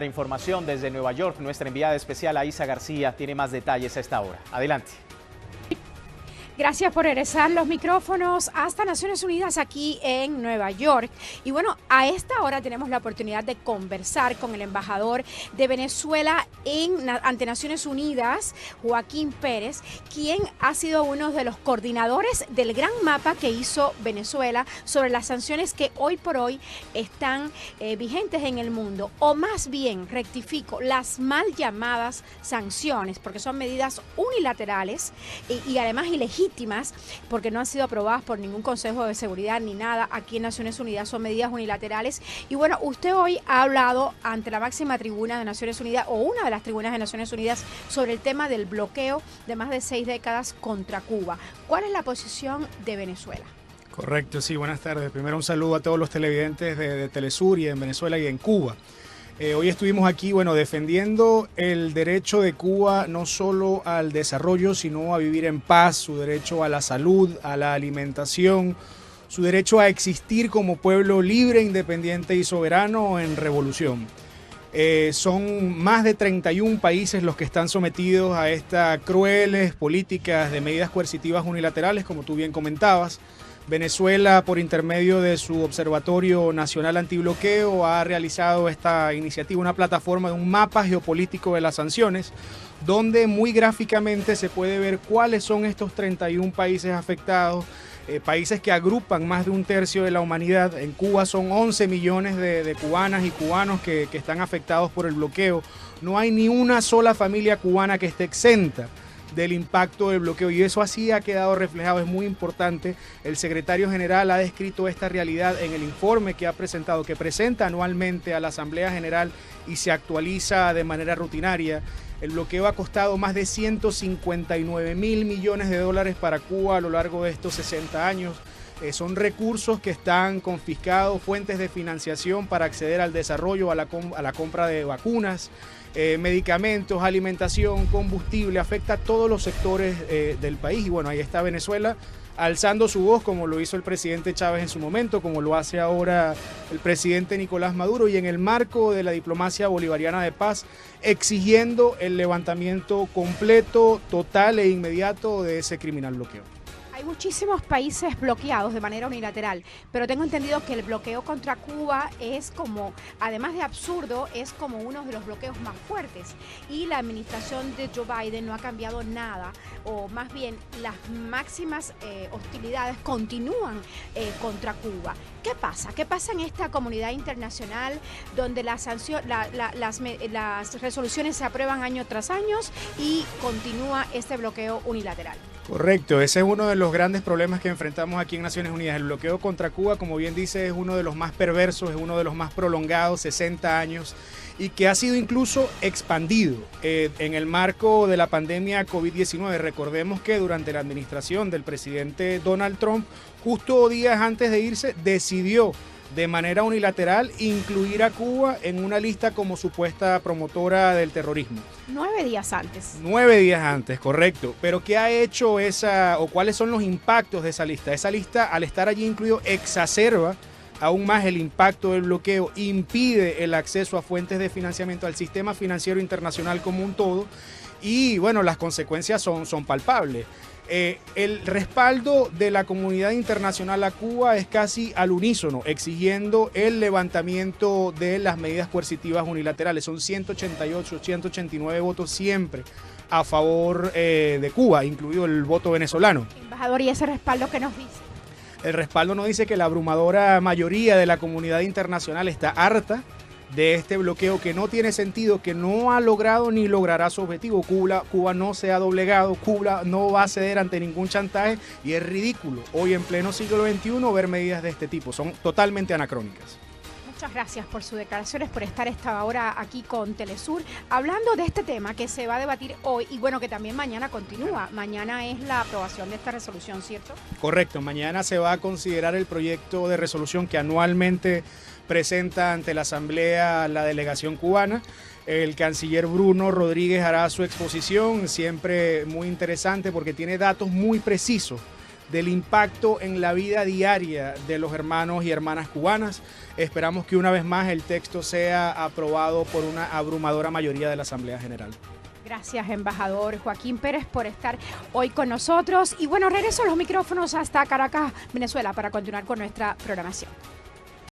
Información desde Nueva York, nuestra enviada especial Aisa García tiene más detalles a esta hora. Adelante. Gracias por regresar los micrófonos hasta Naciones Unidas aquí en Nueva York. Y bueno, a esta hora tenemos la oportunidad de conversar con el embajador de Venezuela ante Naciones Unidas, Joaquín Pérez, quien ha sido uno de los coordinadores del gran mapa que hizo Venezuela sobre las sanciones que hoy por hoy están vigentes en el mundo. O más bien, rectifico, las mal llamadas sanciones, porque son medidas unilaterales y además ilegítimas, porque no han sido aprobadas por ningún Consejo de Seguridad ni nada aquí en Naciones Unidas, son medidas unilaterales. Y bueno, usted hoy ha hablado ante la máxima tribuna de Naciones Unidas, o una de las tribunas de Naciones Unidas, sobre el tema del bloqueo de más de 6 décadas contra Cuba. ¿Cuál es la posición de Venezuela? Correcto, sí, buenas tardes. Primero un saludo a todos los televidentes de Telesur y en Venezuela y en Cuba. Hoy estuvimos aquí, defendiendo el derecho de Cuba no solo al desarrollo, sino a vivir en paz, su derecho a la salud, a la alimentación, su derecho a existir como pueblo libre, independiente y soberano en revolución. Son más de 31 países los que están sometidos a estas crueles políticas de medidas coercitivas unilaterales, como tú bien comentabas. Venezuela, por intermedio de su Observatorio Nacional Antibloqueo, ha realizado esta iniciativa, una plataforma de un mapa geopolítico de las sanciones, donde muy gráficamente se puede ver cuáles son estos 31 países afectados, países que agrupan más de un tercio de la humanidad. En Cuba son 11 millones de cubanas y cubanos que están afectados por el bloqueo. No hay ni una sola familia cubana que esté exenta del impacto del bloqueo, y eso así ha quedado reflejado. Es muy importante. El secretario general ha descrito esta realidad en el informe que ha presentado, que presenta anualmente a la Asamblea General y se actualiza de manera rutinaria. El bloqueo ha costado más de 159.000 millones de dólares para Cuba a lo largo de estos 60 años. Son recursos que están confiscados, fuentes de financiación para acceder al desarrollo, a la compra de vacunas, medicamentos, alimentación, combustible. Afecta a todos los sectores del país. Y bueno, ahí está Venezuela alzando su voz, como lo hizo el presidente Chávez en su momento, como lo hace ahora el presidente Nicolás Maduro, y en el marco de la diplomacia bolivariana de paz, exigiendo el levantamiento completo, total e inmediato de ese criminal bloqueo. Hay muchísimos países bloqueados de manera unilateral, pero tengo entendido que el bloqueo contra Cuba es como, además de absurdo, es como uno de los bloqueos más fuertes. Y la administración de Joe Biden no ha cambiado nada, o más bien las máximas hostilidades continúan contra Cuba. ¿Qué pasa? ¿Qué pasa en esta comunidad internacional donde las resoluciones se aprueban año tras año y continúa este bloqueo unilateral? Correcto, ese es uno de los grandes problemas que enfrentamos aquí en Naciones Unidas. El bloqueo contra Cuba, como bien dice, es uno de los más perversos, es uno de los más prolongados, 60 años, y que ha sido incluso expandido en el marco de la pandemia COVID-19. Recordemos que durante la administración del presidente Donald Trump, justo días antes de irse, decidió de manera unilateral incluir a Cuba en una lista como supuesta promotora del terrorismo. 9 días antes. 9 días antes, correcto. Pero ¿qué ha hecho o cuáles son los impactos de esa lista? Esa lista, al estar allí incluido, exacerba aún más el impacto del bloqueo, impide el acceso a fuentes de financiamiento al sistema financiero internacional como un todo, y bueno, las consecuencias son palpables. El respaldo de la comunidad internacional a Cuba es casi al unísono, exigiendo el levantamiento de las medidas coercitivas unilaterales. Son 188, 189 votos siempre a favor de Cuba, incluido el voto venezolano. Embajador, ¿y ese respaldo qué nos dice? El respaldo nos dice que la abrumadora mayoría de la comunidad internacional está harta de este bloqueo, que no tiene sentido, que no ha logrado ni logrará su objetivo. Cuba no se ha doblegado, Cuba no va a ceder ante ningún chantaje, y es ridículo hoy en pleno siglo XXI ver medidas de este tipo. Son totalmente anacrónicas. Muchas gracias por sus declaraciones, por estar esta hora aquí con Telesur, hablando de este tema que se va a debatir hoy y bueno, que también mañana continúa. Mañana es la aprobación de esta resolución, ¿cierto? Correcto, mañana se va a considerar el proyecto de resolución que anualmente presenta ante la Asamblea la delegación cubana. El canciller Bruno Rodríguez hará su exposición, siempre muy interesante porque tiene datos muy precisos del impacto en la vida diaria de los hermanos y hermanas cubanas. Esperamos que una vez más el texto sea aprobado por una abrumadora mayoría de la Asamblea General. Gracias, embajador Joaquín Pérez, por estar hoy con nosotros. Y bueno, regreso a los micrófonos hasta Caracas, Venezuela, para continuar con nuestra programación.